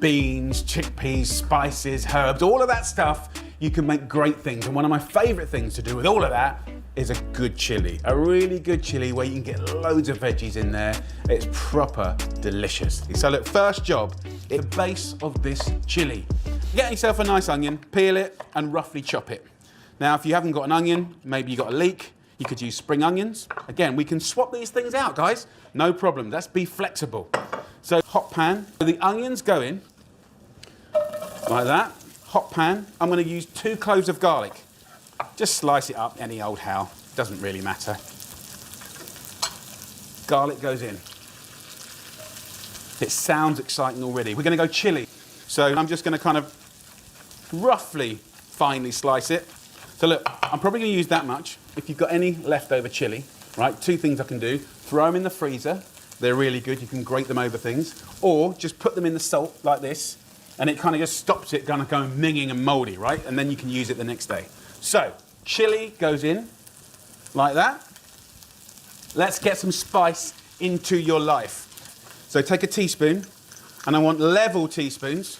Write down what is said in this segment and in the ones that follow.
beans, chickpeas, spices, herbs, all of that stuff, you can make great things. And one of my favorite things to do with all of that is a good chili. A really good chili where you can get loads of veggies in there. It's proper delicious. So look, first job, the base of this chili. Get yourself a nice onion, peel it and roughly chop it. Now, if you haven't got an onion, maybe you've got a leek, you could use spring onions. Again, we can swap these things out, guys. No problem, let's be flexible. So hot pan, the onions go in, like that. Hot pan, I'm gonna use 2 cloves of garlic. Just slice it up any old how, doesn't really matter. Garlic goes in. It sounds exciting already. We're gonna go chili. So I'm just gonna kind of roughly finely slice it. So look, I'm probably gonna use that much. If you've got any leftover chili, right, 2 things I can do. Throw them in the freezer. They're really good, you can grate them over things. Or just put them in the salt like this, and it kind of just stops it kind of going minging and moldy, right? And then you can use it the next day. So, chili goes in like that. Let's get some spice into your life. So take a teaspoon, and I want level teaspoons,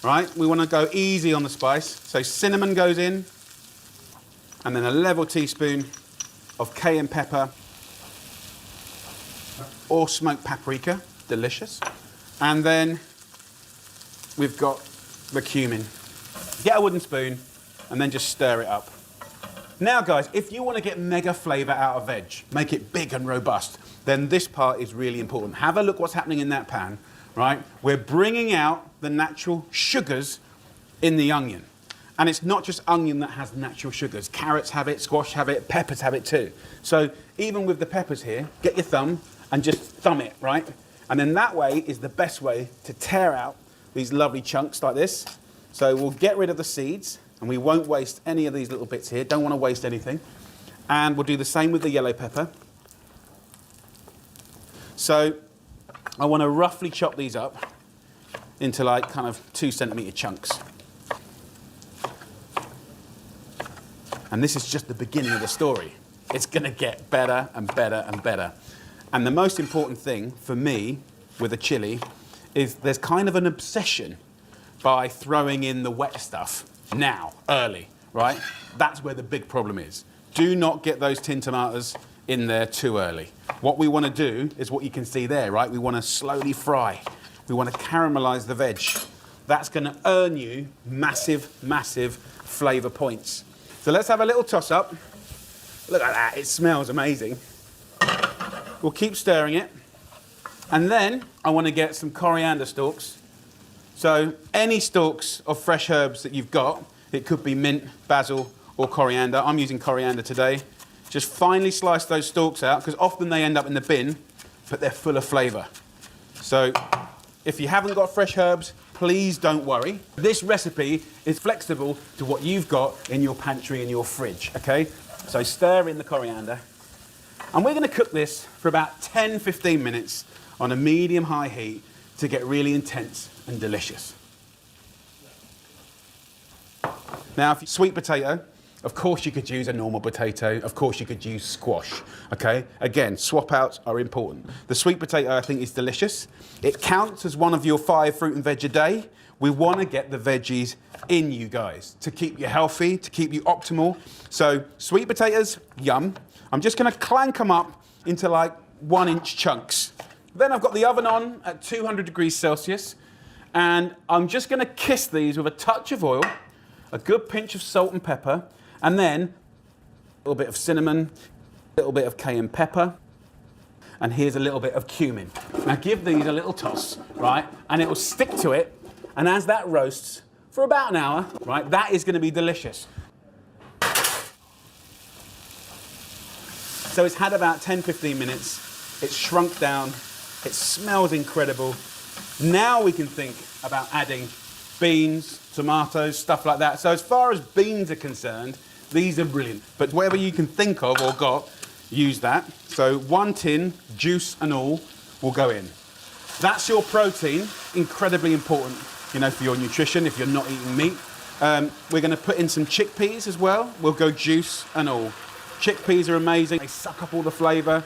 right? We want to go easy on the spice. So cinnamon goes in, and then a level teaspoon of cayenne pepper or smoked paprika, delicious. And then we've got the cumin. Get a wooden spoon and then just stir it up. Now guys, if you want to get mega flavour out of veg, make it big and robust, then this part is really important. Have a look what's happening in that pan, right? We're bringing out the natural sugars in the onion. And it's not just onion that has natural sugars. Carrots have it, squash have it, peppers have it too. So even with the peppers here, get your thumb and just thumb it, right? And then that way is the best way to tear out these lovely chunks like this. So we'll get rid of the seeds and we won't waste any of these little bits here. Don't want to waste anything. And we'll do the same with the yellow pepper. So I want to roughly chop these up into like kind of 2 centimetre chunks. And this is just the beginning of the story. It's gonna get better and better and better. And the most important thing for me with a chili is there's kind of an obsession by throwing in the wet stuff now, early, right? That's where the big problem is. Do not get those tin tomatoes in there too early. What we want to do is what you can see there, right? We want to slowly fry. We want to caramelize the veg. That's going to earn you massive, massive flavor points. So let's have a little toss up. Look at that, it smells amazing. We'll keep stirring it. And then I want to get some coriander stalks. So any stalks of fresh herbs that you've got, it could be mint, basil, or coriander. I'm using coriander today. Just finely slice those stalks out, because often they end up in the bin, but they're full of flavor. So if you haven't got fresh herbs, please don't worry. This recipe is flexible to what you've got in your pantry and your fridge, okay? So stir in the coriander. And we're gonna cook this for about 10-15 minutes on a medium-high heat to get really intense and delicious. Now, if you sweet potato, of course you could use a normal potato, of course you could use squash, okay? Again, swap outs are important. The sweet potato I think is delicious. It counts as one of your 5 fruit and veg a day. We wanna get the veggies in you guys to keep you healthy, to keep you optimal. So sweet potatoes, yum. I'm just gonna clank them up into like 1-inch chunks. Then I've got the oven on at 200 degrees Celsius, and I'm just gonna kiss these with a touch of oil, a good pinch of salt and pepper, and then a little bit of cinnamon, a little bit of cayenne pepper, and here's a little bit of cumin. Now give these a little toss, right? And it will stick to it, and as that roasts for about an hour, right, that is gonna be delicious. So it's had about 10-15 minutes, it's shrunk down, it smells incredible. Now we can think about adding beans, tomatoes, stuff like that. So as far as beans are concerned, these are brilliant. But whatever you can think of or got, use that. So 1 tin, juice and all, will go in. That's your protein, incredibly important, you know, for your nutrition if you're not eating meat. We're gonna put in some chickpeas as well. We'll go juice and all. Chickpeas are amazing. They suck up all the flavor.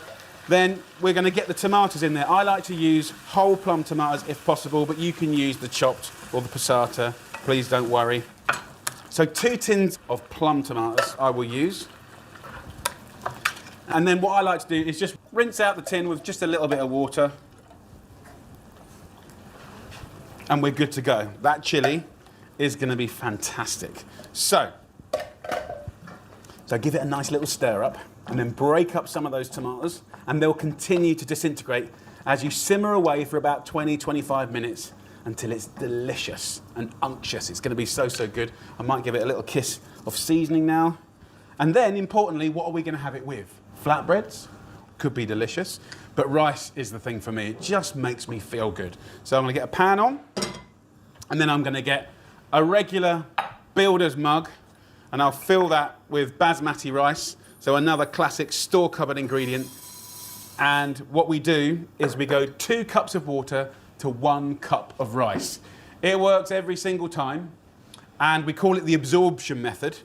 Then we're going to get the tomatoes in there. I like to use whole plum tomatoes if possible, but you can use the chopped or the passata. Please don't worry. So 2 tins of plum tomatoes I will use. And then what I like to do is just rinse out the tin with just a little bit of water. And we're good to go. That chili is going to be fantastic. So give it a nice little stir up and then break up some of those tomatoes and they'll continue to disintegrate as you simmer away for about 20-25 minutes until it's delicious and unctuous. It's going to be so, so good. I might give it a little kiss of seasoning now. And then, importantly, what are we going to have it with? Flatbreads? Could be delicious. But rice is the thing for me. It just makes me feel good. So I'm going to get a pan on and then I'm going to get a regular builder's mug and I'll fill that with basmati rice, so another classic store-cupboard ingredient. And what we do is we go 2 cups of water to 1 cup of rice. It works every single time, and we call it the absorption method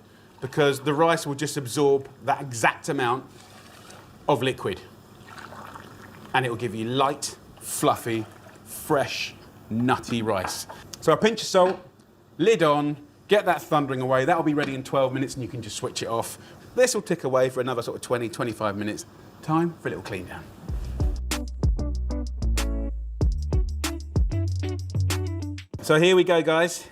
because the rice will just absorb that exact amount of liquid. And it will give you light, fluffy, fresh, nutty rice. So a pinch of salt, lid on, get that thundering away. That'll be ready in 12 minutes and you can just switch it off. This will tick away for another sort of 20-25 minutes. Time for a little clean down. So here we go, guys.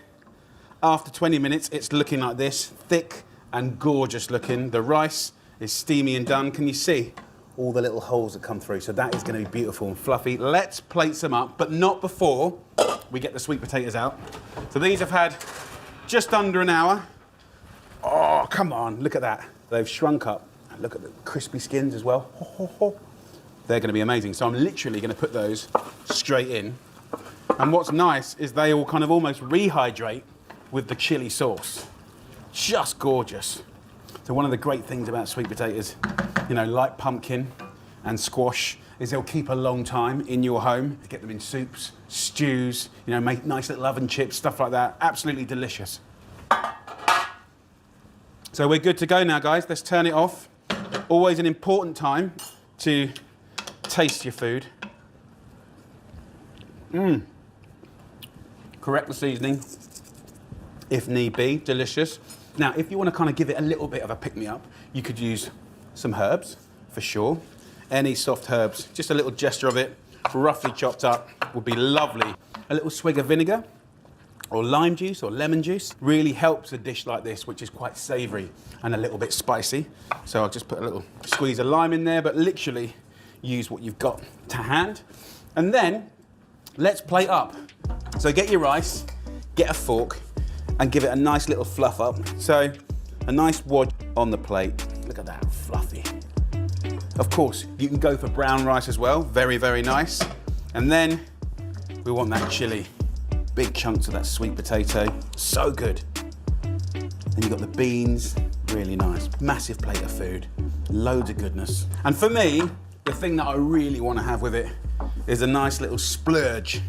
After 20 minutes, it's looking like this, thick and gorgeous looking. The rice is steamy and done. Can you see all the little holes that come through? So that is going to be beautiful and fluffy. Let's plate some up, but not before we get the sweet potatoes out. So these have had just under an hour. Oh, come on, look at that. They've shrunk up. Look at the crispy skins as well. They're going to be amazing. So I'm literally going to put those straight in. And what's nice is they all kind of almost rehydrate with the chili sauce. Just gorgeous. So one of the great things about sweet potatoes, you know, like pumpkin and squash, is they'll keep a long time in your home. Get them in soups, stews, you know, make nice little oven chips, stuff like that. Absolutely delicious. So we're good to go now, guys. Let's turn it off. Always an important time to taste your food. Correct the seasoning, if need be. Delicious. Now, if you want to kind of give it a little bit of a pick-me-up, you could use some herbs, for sure. Any soft herbs, just a little gesture of it, roughly chopped up, would be lovely. A little swig of vinegar, or lime juice, or lemon juice, really helps a dish like this, which is quite savoury and a little bit spicy. So I'll just put a little squeeze of lime in there, but literally use what you've got to hand. And then, let's plate up. So get your rice, get a fork, and give it a nice little fluff up. So a nice wad on the plate. Look at that, fluffy. Of course, you can go for brown rice as well. Very, very nice. And then we want that chili. Big chunks of that sweet potato. So good. Then you've got the beans. Really nice. Massive plate of food. Loads of goodness. And for me, the thing that I really want to have with it is a nice little splurge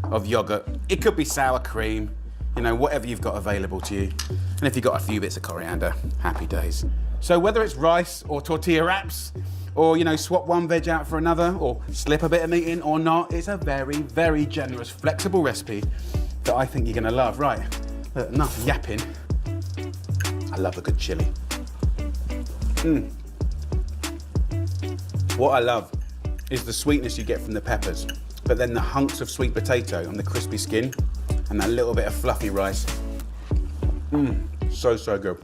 of yogurt. It could be sour cream, you know, whatever you've got available to you. And if you've got a few bits of coriander, happy days. So whether it's rice or tortilla wraps, or, you know, swap one veg out for another, or slip a bit of meat in or not, it's a very, very generous, flexible recipe that I think you're gonna love. Right, look, enough yapping. I love a good chili. What I love is the sweetness you get from the peppers, but then the hunks of sweet potato and the crispy skin, and that little bit of fluffy rice. So, so good.